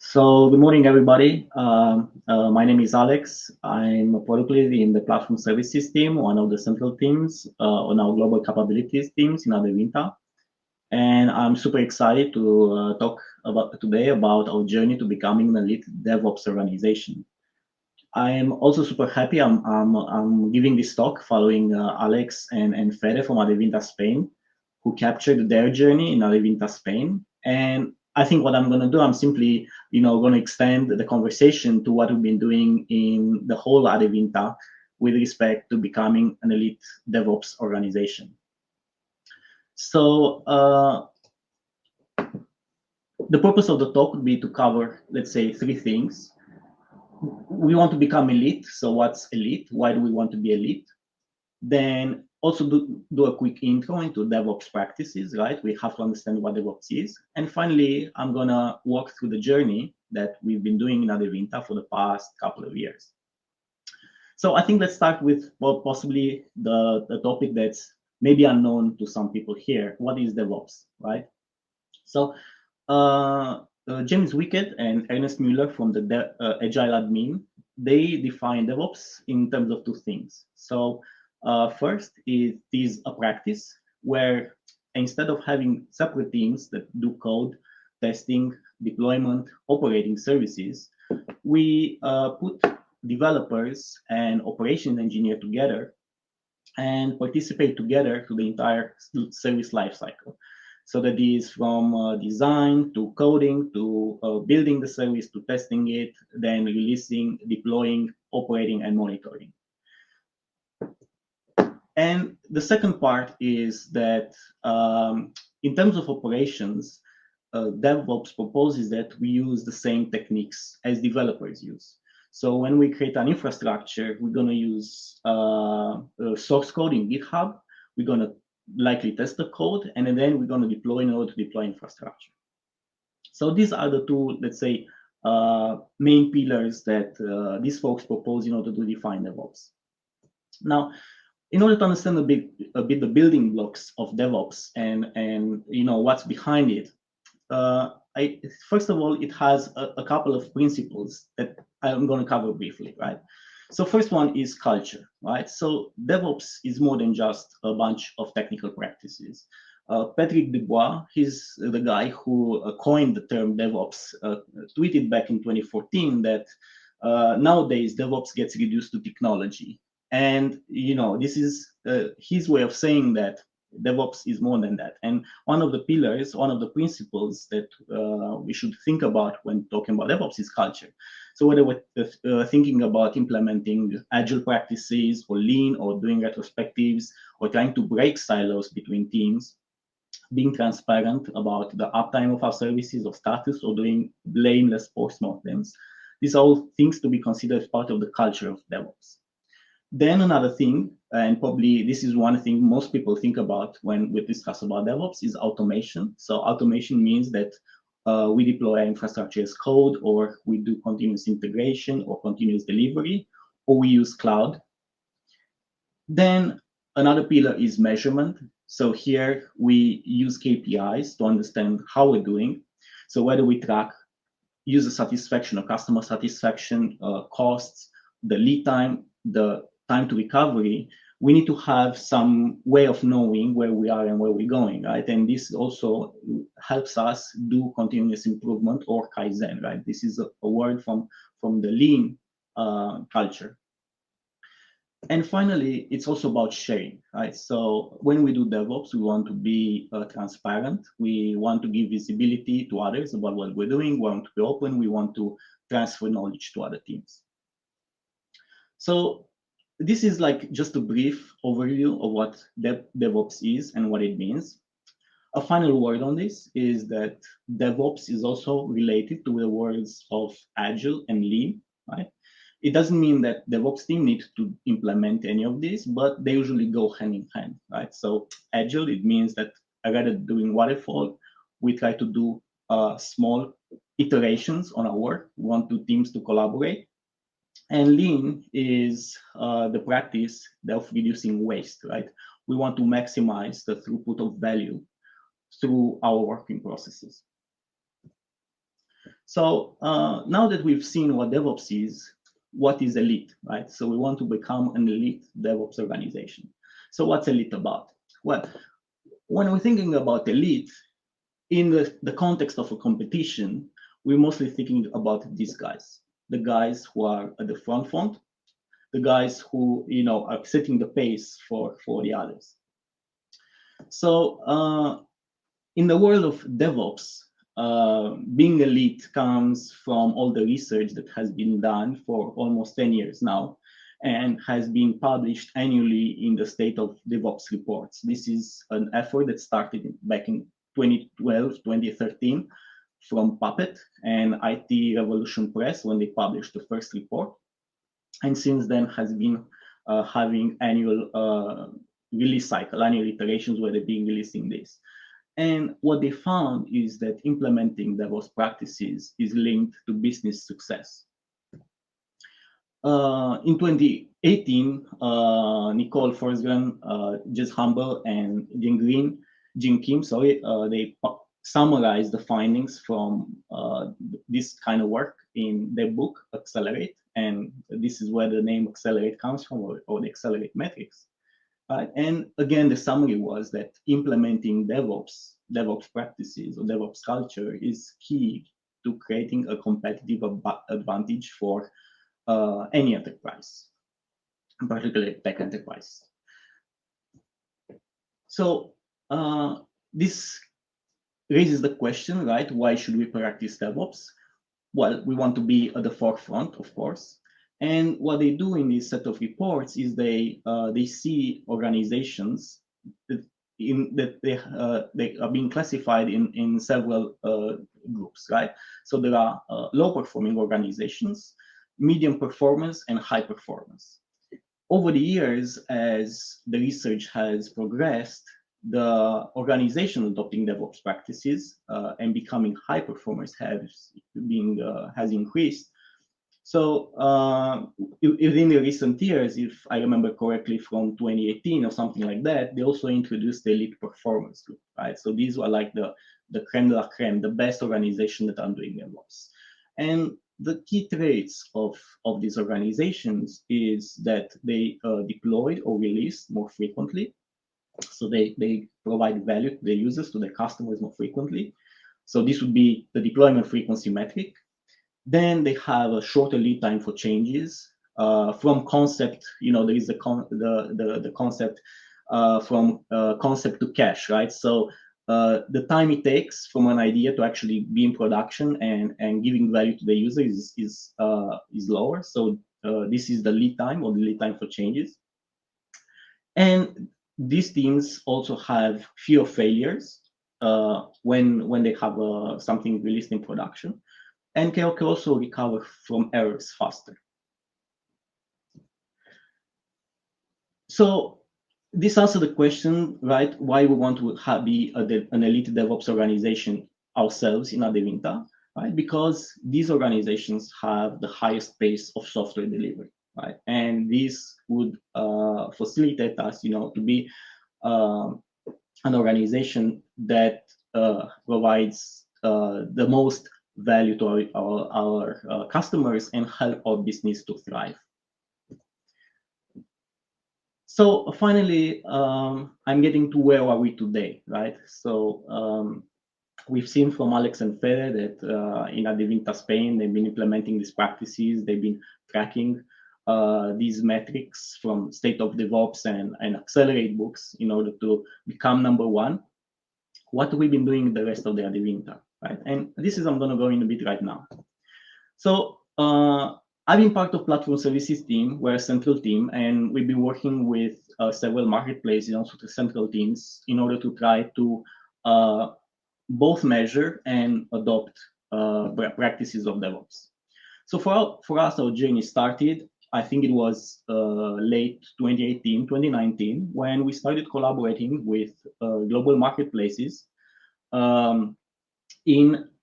So good morning, everybody. My name is Alex. I'm a product lead in the platform services team, one of the central teams on our global capabilities teams in Adevinta. And I'm super excited to talk about today about our journey to becoming an elite DevOps organization. I'm also super happy. I'm giving this talk following Alex and Fede from Adevinta Spain, who captured their journey in Adevinta Spain. And I think what I'm going to do, I'm simply, going to extend the conversation to what we've been doing in the whole Adevinta with respect to becoming an elite DevOps organization. So the purpose of the talk would be to cover, let's say, three things. We want to become elite. So what's elite? Why do we want to be elite? Then also do a quick intro into DevOps practices, right? We have to understand what DevOps is. And finally, I'm going to walk through the journey that we've been doing in Adevinta for the past couple of years. So I think let's start with possibly the topic that's maybe unknown to some people here. What is DevOps, right? So James Wickett and Ernest Mueller from the Agile Admin, they define DevOps in terms of two things. So first, it is a practice where instead of having separate teams that do code, testing, deployment, operating services, we put developers and operations engineer together and participate together to the entire service lifecycle. So that is from design to coding to building the service to testing it, then releasing, deploying, operating, and monitoring. And the second part is that in terms of operations, DevOps proposes that we use the same techniques as developers use. So when we create an infrastructure, we're going to use source code in GitHub. We're going to likely test the code, and then we're going to deploy in order to deploy infrastructure. So these are the two, let's say, main pillars that these folks propose in order to define DevOps. Now, in order to understand a bit the building blocks of DevOps and what's behind it, first of all, it has a couple of principles that I'm going to cover briefly, right? So first one is culture, right? So DevOps is more than just a bunch of technical practices. Patrick Dubois, he's the guy who coined the term DevOps, tweeted back in 2014 that nowadays DevOps gets reduced to technology. And, this is his way of saying that DevOps is more than that. And one of the pillars, one of the principles that we should think about when talking about DevOps is culture. So whether we're thinking about implementing agile practices or lean or doing retrospectives or trying to break silos between teams, being transparent about the uptime of our services or status or doing blameless postmortems, these are all things to be considered as part of the culture of DevOps. Then another thing, and probably this is one thing most people think about when we discuss about DevOps, is automation. So automation means that we deploy our infrastructure as code, or we do continuous integration or continuous delivery, or we use cloud. Then another pillar is measurement. So here we use KPIs to understand how we're doing. So whether we track user satisfaction or customer satisfaction, costs, the lead time, the time to recovery, we need to have some way of knowing where we are and where we're going, right? And this also helps us do continuous improvement or Kaizen, right? This is a word from the lean culture. And finally, it's also about sharing, right? So when we do DevOps, we want to be transparent. We want to give visibility to others about what we're doing. We want to be open. We want to transfer knowledge to other teams. So this is like just a brief overview of what DevOps is and what it means. A final word on this is that DevOps is also related to the words of Agile and Lean, right? It doesn't mean that DevOps team need to implement any of this, but they usually go hand in hand, right? So Agile, it means that rather than doing waterfall, we try to do small iterations on our work. We want two teams to collaborate. And lean is the practice of reducing waste, right? We want to maximize the throughput of value through our working processes. So now that we've seen what DevOps is, what is elite, right? So we want to become an elite DevOps organization. So what's elite about? Well, when we're thinking about elite, in the context of a competition, we're mostly thinking about these guys, the guys who are at the front, the guys who are setting the pace for the others. So in the world of DevOps, being elite comes from all the research that has been done for almost 10 years now and has been published annually in the State of DevOps reports. This is an effort that started back in 2012, 2013 from Puppet and IT Revolution Press when they published the first report. And since then has been having annual release cycle, annual iterations where they're being releasing this. And what they found is that implementing DevOps practices is linked to business success. In 2018, Nicole Forsgren, Jez Humble, and Jin Kim, they summarized the findings from this kind of work in their book, Accelerate. And this is where the name Accelerate comes from, or the Accelerate metrics. And again, the summary was that implementing DevOps practices or DevOps culture is key to creating a competitive advantage for any enterprise, particularly tech enterprise. So this raises the question, right? Why should we practice DevOps? Well, we want to be at the forefront, of course. And what they do in this set of reports is they see organizations that they are being classified in several groups, right? So there are low performing organizations, medium performance, and high performance. Over the years, as the research has progressed, the organization adopting DevOps practices and becoming high performers has increased. So within the recent years, if I remember correctly, from 2018 or something like that, they also introduced the elite performance group, right? So these were like the creme de la creme, the best organization that are doing DevOps. And the key traits of these organizations is that they deploy or release more frequently. So they provide value to their users, to their customers more frequently. So this would be the deployment frequency metric. Then they have a shorter lead time for changes. From concept, there is the concept from concept to cash, right? So the time it takes from an idea to actually be in production and giving value to the user is lower. So this is the lead time, or the lead time for changes. And these teams also have fewer failures when they have something released in production, and can also recover from errors faster. So this answers the question, right? Why we want to be an elite DevOps organization ourselves in Adevinta, right? Because these organizations have the highest pace of software delivery, right? And this would facilitate us, to be an organization that provides the most value to our customers and help our business to thrive. So finally, I'm getting to where are we today, right? So we've seen from Alex and Fede that in Adevinta Spain, they've been implementing these practices. They've been tracking these metrics from State of DevOps and Accelerate books in order to become number one. What have we been doing the rest of the Adevinta, right? And this is I'm going to go in a bit right now. So I've been part of platform services team. We're a central team, and we've been working with several marketplaces and also the central teams in order to try to both measure and adopt practices of DevOps. So for us, our journey started, I think it was late 2018, 2019, when we started collaborating with global marketplaces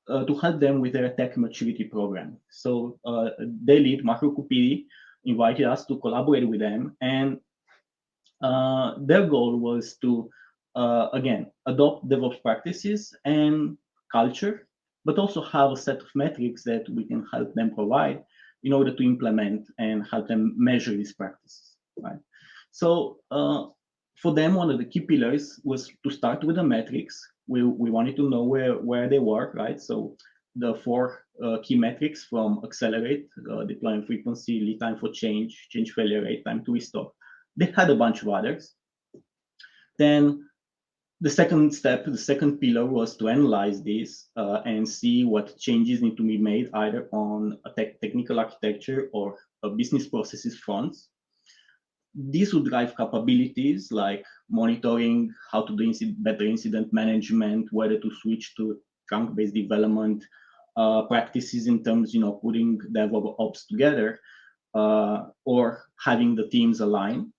to help them with their tech maturity program. So their lead, Marco Cupidi, invited us to collaborate with them, and their goal was to, again, adopt DevOps practices and culture but also have a set of metrics that we can help them provide in order to implement and help them measure these practices, right? So for them, one of the key pillars was to start with the metrics. We wanted to know where they were, right? So the four key metrics from accelerate, deployment frequency, lead time for change, change failure rate, time to restore. They had a bunch of others. Then the second step, the second pillar was to analyze this and see what changes need to be made either on a technical architecture or a business processes fronts. This would drive capabilities like monitoring, how to do better incident management, whether to switch to trunk-based development practices in terms, putting DevOps together or having the teams align.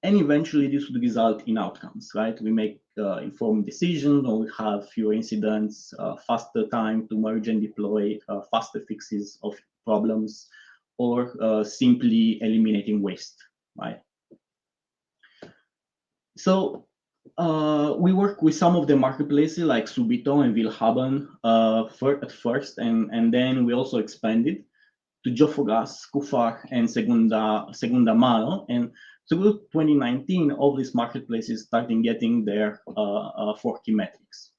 And eventually this would result in outcomes, right? We make informed decisions, or we have fewer incidents, faster time to merge and deploy, faster fixes of problems, or simply eliminating waste, right? So we work with some of the marketplaces like Subito and Willhaben at first, and then we also expanded to Jofogas, Kufar, and Segunda Mano. And through 2019, all these marketplaces started getting their 4 key metrics.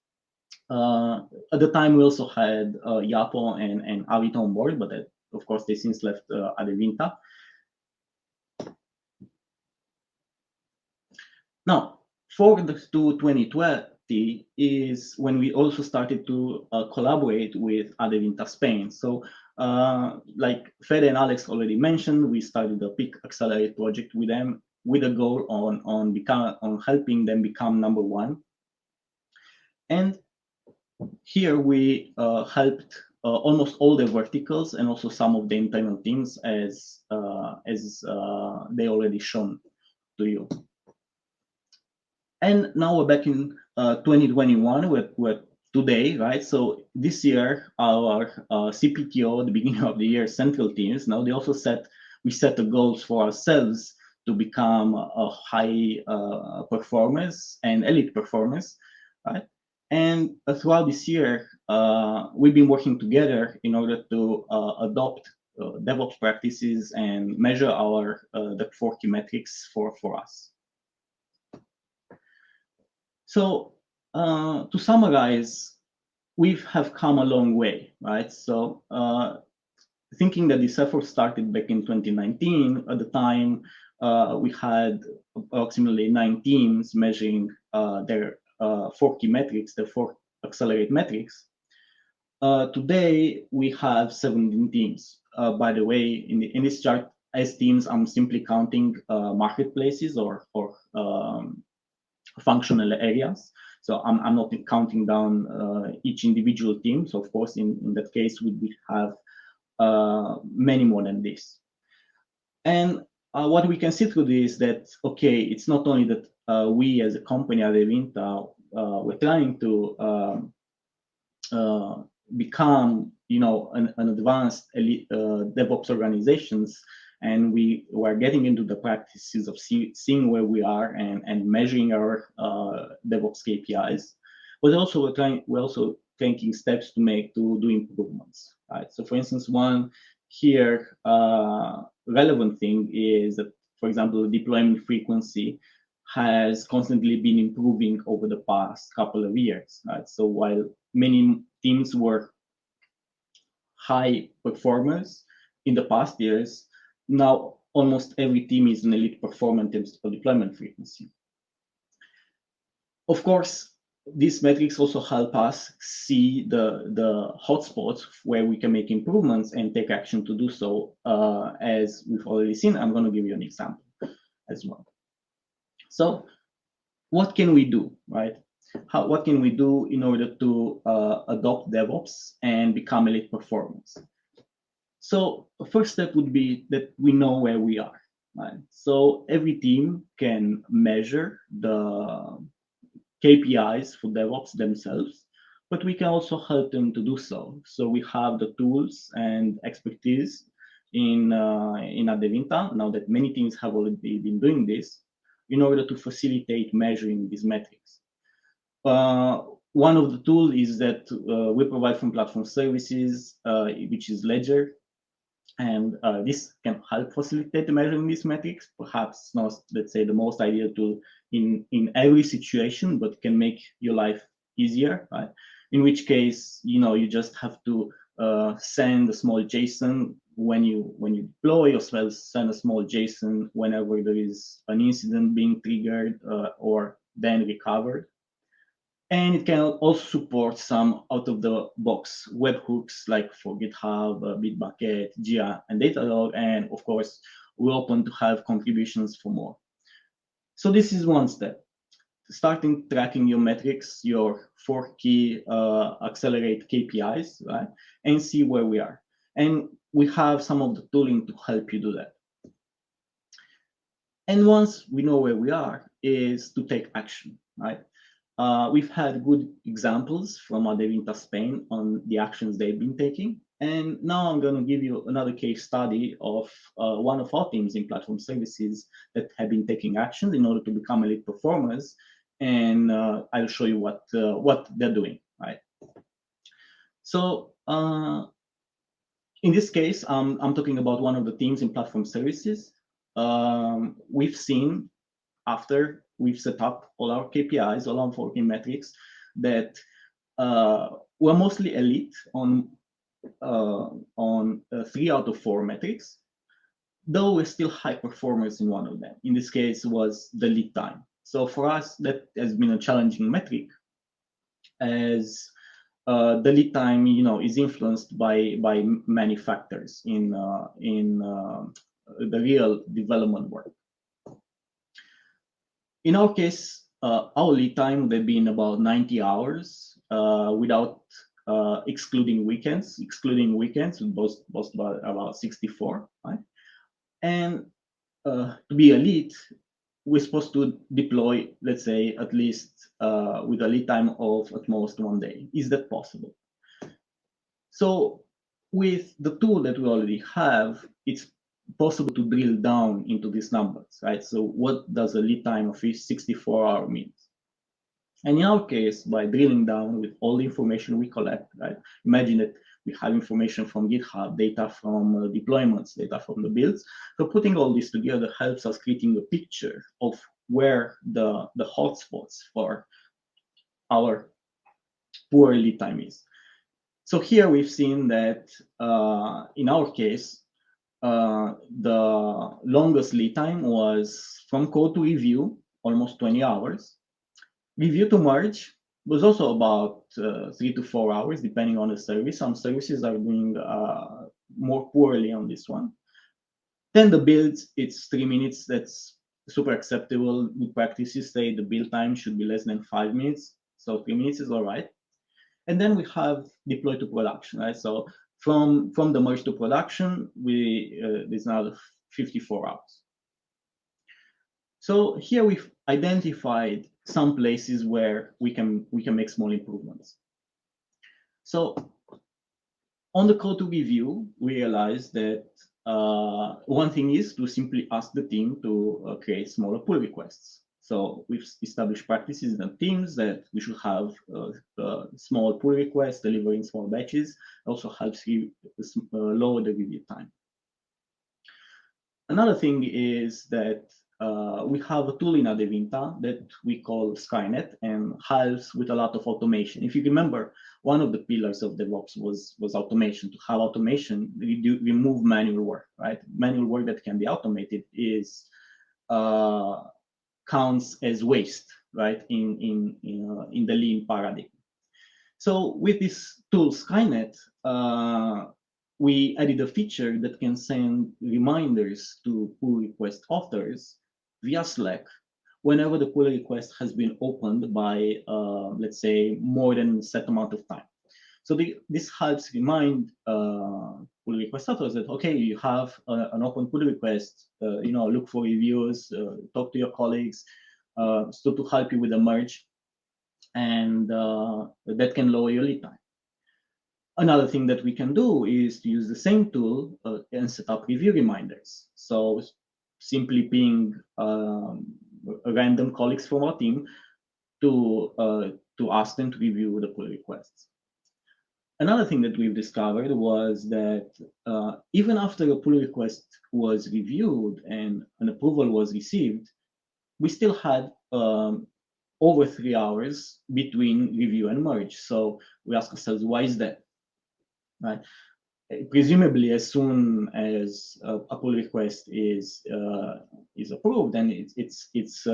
At the time, we also had Yapo and Avito on board, but of course, they since left Adevinta. Now, forward to 2020 is when we also started to collaborate with Adevinta Spain. So like Fede and Alex already mentioned, we started the Peak Accelerate project with them with a goal on helping them become number 1. And here we helped almost all the verticals and also some of the internal teams as they already shown to you. And now we're back in 2021. We're today, right? So this year, our CPTO, the beginning of the year, central teams. Now they also we set the goals for ourselves to become high performers and elite performers, right? And throughout this year, we've been working together in order to adopt DevOps practices and measure the 4 key metrics for us. So to summarize, we have come a long way, right? So thinking that this effort started back in 2019, at the time we had approximately 9 teams measuring their 4 key metrics, the 4 accelerate metrics. Today we have 17 teams. By the way, in this chart, as teams, I'm simply counting marketplaces or functional areas. So I'm not counting down each individual team. So of course, in that case, we have many more than this. And what we can see through this is that, okay, it's not only that we as a company at Adevinta, we're trying to become, an advanced elite, DevOps organizations, and we were getting into the practices of seeing where we are and measuring our DevOps KPIs. But also we're also taking steps to do improvements, right? So for instance, one here relevant thing is that, for example, the deployment frequency has constantly been improving over the past couple of years, right? So while many teams were high performers in the past years, now almost every team is an elite performer in terms of deployment frequency. Of course, these metrics also help us see the hotspots where we can make improvements and take action to do so. As we've already seen, I'm going to give you an example as well. So what can we do, right? What can we do in order to adopt DevOps and become elite performers? So the first step would be that we know where we are, right? So every team can measure the KPIs for DevOps themselves, but we can also help them to do so. So we have the tools and expertise in Adevinta, now that many teams have already been doing this, in order to facilitate measuring these metrics. One of the tools is that we provide from platform services, which is Ledger, and this can help facilitate measuring these metrics. Perhaps not, let's say, the most ideal tool in every situation, but can make your life easier, right? In which case, you just have to send a small JSON when you deploy, or send a small JSON whenever there is an incident being triggered or then recovered. And it can also support some out-of-the-box webhooks like for GitHub, Bitbucket, Jira, and Datadog. And of course, we're open to have contributions for more. So this is one step. Starting tracking your metrics, your 4 key accelerate KPIs, right? And see where we are. And we have some of the tooling to help you do that. And once we know where we are, is to take action, right? We've had good examples from Adevinta Spain on the actions they've been taking. And now I'm going to give you another case study of one of our teams in platform services that have been taking action in order to become elite performers. And I'll show you what they're doing, right? So in this case, I'm talking about one of the teams in platform services. We've seen, after we've set up all our KPIs, all our 14 metrics, that we're mostly elite on 3 out of 4 metrics, though we're still high performers in one of them. In this case, was the lead time. So for us, that has been a challenging metric, as the lead time, is influenced by many factors in the real development work. In our case, our lead time would have been about 90 hours without excluding weekends. Excluding weekends would boast about 64, right? And to be a lead, we're supposed to deploy, let's say, at least with a lead time of at most 1 day. Is that possible? So with the tool that we already have, it's possible to drill down into these numbers, right? So what does a lead time of 64 hour mean? And in our case, by drilling down with all the information we collect, right? Imagine that we have information from GitHub, data from deployments, data from the builds. So putting all this together helps us creating a picture of where the hotspots for our poor lead time is. So here we've seen that in our case, the longest lead time was from code to review, almost 20 hours. Review to merge was also about 3 to 4 hours, depending on the service. Some services are doing more poorly on this one. Then the builds, it's 3 minutes. That's super acceptable. Good practices say the build time should be less than 5 minutes. So 3 minutes is all right. And then we have deploy to production, right? So from the merge to production, there's now 54 hours. So here we've identified some places where we can make small improvements. So on the code to review, we realized that one thing is to simply ask the team to create smaller pull requests. So we've established practices in the teams that we should have small pull requests delivering small batches. Also helps you lower the review time. Another thing is that we have a tool in Adevinta that we call Skynet and helps with a lot of automation. If you remember, one of the pillars of DevOps was automation. To have automation, remove manual work, right? Manual work that can be automated is counts as waste, right? In the lean paradigm. So with this tool Skynet, we added a feature that can send reminders to pull request authors via Slack whenever the pull request has been opened by, let's say, more than a set amount of time. So this helps remind pull request authors that, okay, you have an open pull request, look for reviews, talk to your colleagues, so to help you with the merge, and that can lower your lead time. Another thing that we can do is to use the same tool and set up review reminders. So simply ping random colleagues from our team to ask them to review the pull requests. Another thing that we've discovered was that even after a pull request was reviewed and an approval was received, we still had over 3 hours between review and merge. So we ask ourselves, why is that? Right? Presumably, as soon as a pull request is approved, then it's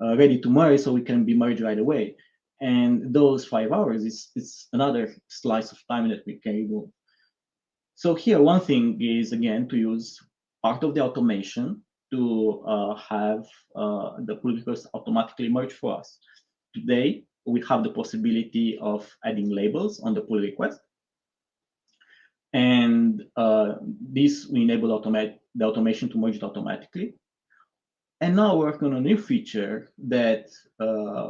ready to merge, so we can be merged right away. And those 5 hours is another slice of time that we can remove. So here, one thing is again to use part of the automation to have the pull request automatically merge for us. Today, we have the possibility of adding labels on the pull request. And this will enable the automation to merge it automatically. And now we're working on a new feature that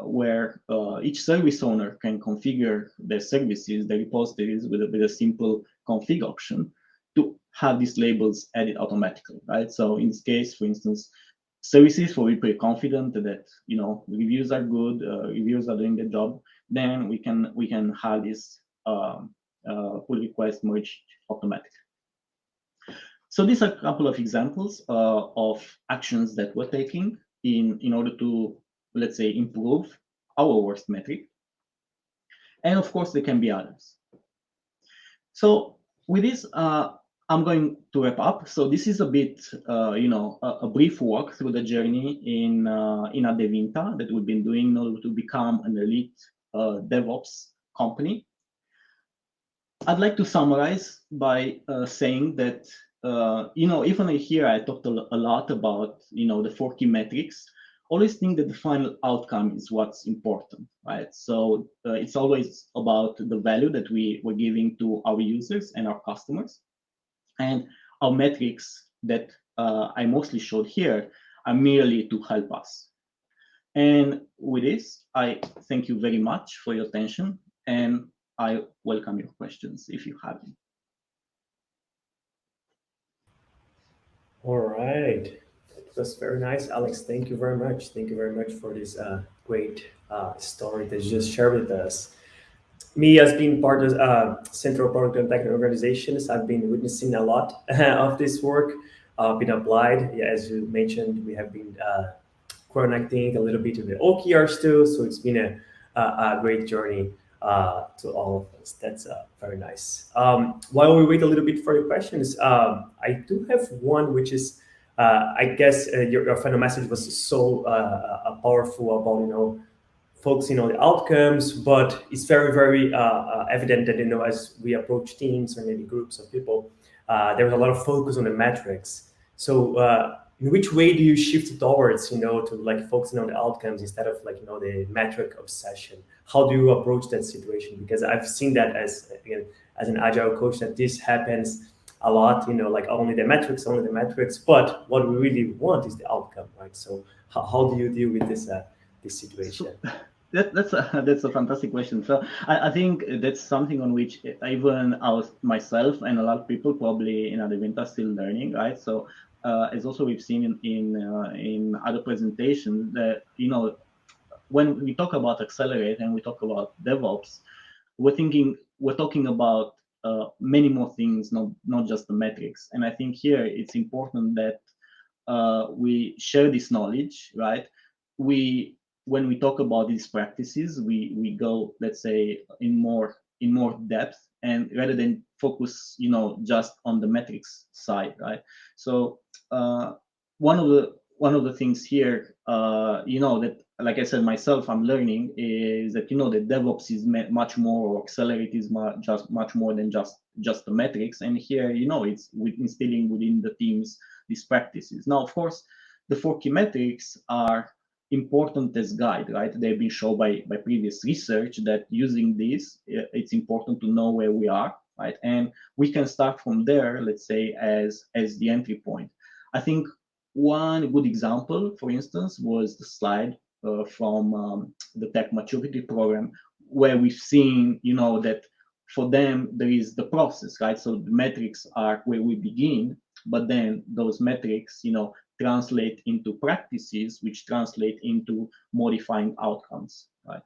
where each service owner can configure their services, their repositories with a simple config option to have these labels added automatically, right? So in this case, for instance, services where we're pretty confident that reviews are good, reviewers are doing the job, then we can have this pull request merged automatically. So these are a couple of examples of actions that we're taking in order to, let's say, improve our worst metric. And of course, there can be others. So with this, I'm going to wrap up. So this is a bit, a brief walk through the journey in Adevinta that we've been doing in order to become an elite DevOps company. I'd like to summarize by saying that even here I talked a lot about the 4 key metrics. Always think that the final outcome is what's important, right? So it's always about the value that we're giving to our users and our customers, and our metrics that I mostly showed here are merely to help us. And with this, I thank you very much for your attention, and I welcome your questions if you have them. All right. That's very nice, Alex. Thank you very much. Thank you very much for this great story that you just shared with us. Me, as being part of Central Product and Technical Organizations, I've been witnessing a lot of this work being applied. Yeah, as you mentioned, we have been connecting a little bit with the OKRs too. So it's been a great journey to all of us. That's very nice. While we wait a little bit for your questions, I do have one, which is, I guess your final message was so powerful about, focusing on the outcomes, but it's very, very evident that, as we approach teams or maybe groups of people, there's a lot of focus on the metrics. So in which way do you shift towards, to like focusing on the outcomes instead of the metric obsession? How do you approach that situation? Because I've seen that as an agile coach, that this happens a lot, like only the metrics, but what we really want is the outcome, right? So how do you deal with this situation? That's a fantastic question. So I think that's something on which even myself and a lot of people probably in Adevinta are still learning, right? So as also we've seen in other presentations that when we talk about Accelerate and we talk about DevOps, we're talking about many more things, not just the metrics. And I think here it's important that we share this knowledge, right? When we talk about these practices, we go, let's say, in more depth, and rather than focus, just on the metrics side, right? So one of the things here, that, like I said myself, I'm learning is that that DevOps is much more, or Accelerate is much more than just the metrics. And here, it's instilling within the teams these practices. Now, of course, the 4 key metrics are important as guide, right? They've been shown by previous research that using this, it's important to know where we are, right? And we can start from there, let's say, as the entry point. I think one good example, for instance, was the slide from the Tech Maturity Program, where we've seen, that for them, there is the process, right? So the metrics are where we begin, but then those metrics, translate into practices, which translate into modifying outcomes, right?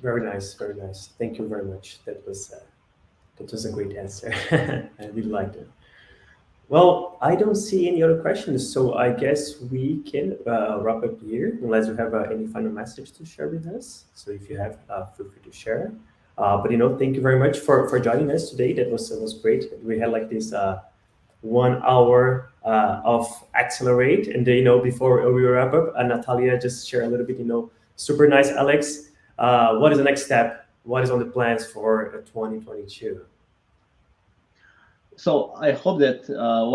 Very nice, very nice. Thank you very much. That was a great answer. I really liked it. Well, I don't see any other questions, so I guess we can wrap up here, unless you have any final message to share with us. So if you have, feel free to share. But thank you very much for joining us today. That was great. We had like this 1 hour of accelerate, and before we wrap up, Natalia just share a little bit. Super nice, Alex. What is the next step? What is on the plans for 2022? So I hope that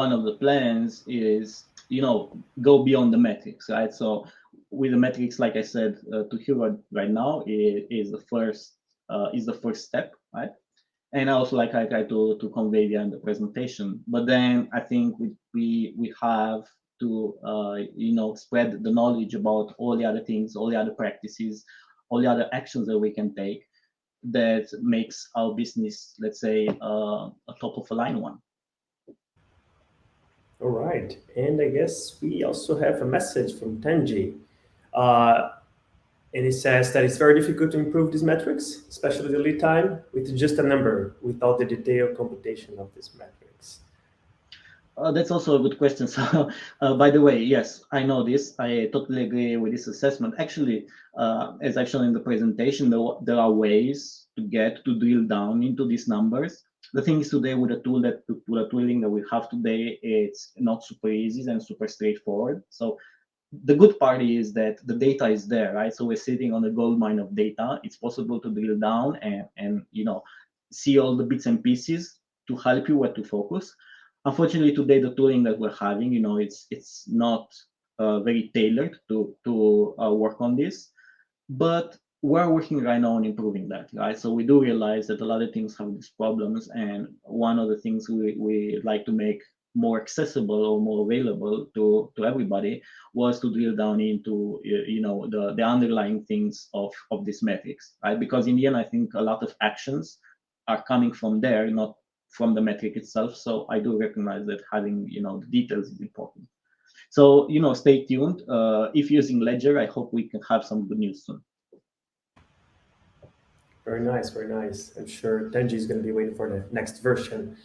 one of the plans is, go beyond the metrics, right? So with the metrics, like I said, to Hero right now is the first step, right? And also, like I try to convey in the presentation. But then I think we have to spread the knowledge about all the other things, all the other practices, all the other actions that we can take that makes our business, let's say, a top of a line one. All right, and I guess we also have a message from Tenji. Uh, and it says that it's very difficult to improve these metrics, especially the lead time, with just a number without the detailed computation of these metrics. That's also a good question. So, by the way, yes, I know this. I totally agree with this assessment. Actually, as I've shown in the presentation, there are ways to drill down into these numbers. The thing is today with the tooling that we have today, it's not super easy and super straightforward. So the good part is that the data is there, right? So we're sitting on a gold mine of data. It's possible to drill down and see all the bits and pieces to help you where to focus. Unfortunately, today the tooling that we're having, it's not very tailored to work on this, but we're working right now on improving that, right? So we do realize that a lot of things have these problems, and one of the things we like to make more accessible or more available to everybody was to drill down into the underlying things of these metrics, right? Because in the end, I think a lot of actions are coming from there, not from the metric itself. So I do recognize that having the details is important. So stay tuned. If using Ledger, I hope we can have some good news soon. Very nice, very nice. I'm sure Tenji is going to be waiting for the next version,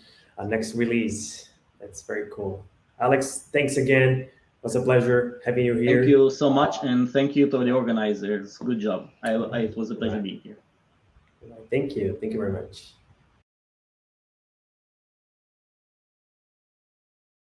next release. That's very cool. Alex, thanks again. It was a pleasure having you here. Thank you so much, and thank you to the organizers. Good job. It was a pleasure being here. Thank you. Thank you very much.